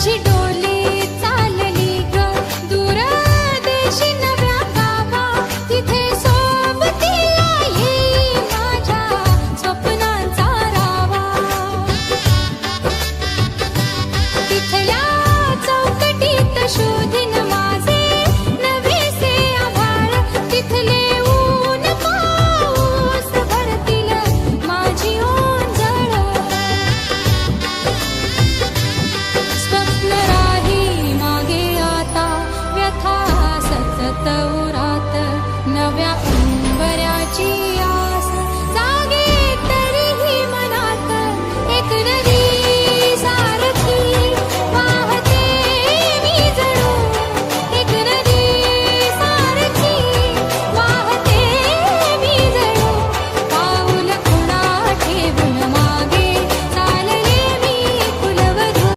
माझी डोली चालली ग दूर देशी नव्या गावा तिथे सोबतीला येई माझ्या स्वप्नांचा रावा तिथल्या चौकटीत शोधीन माझे नवेसे आभाळ तिथले ऊन पाऊस भरतील माझी ओंजळ स्वप्न राही मागे आता व्यथा सतत उरात नव्या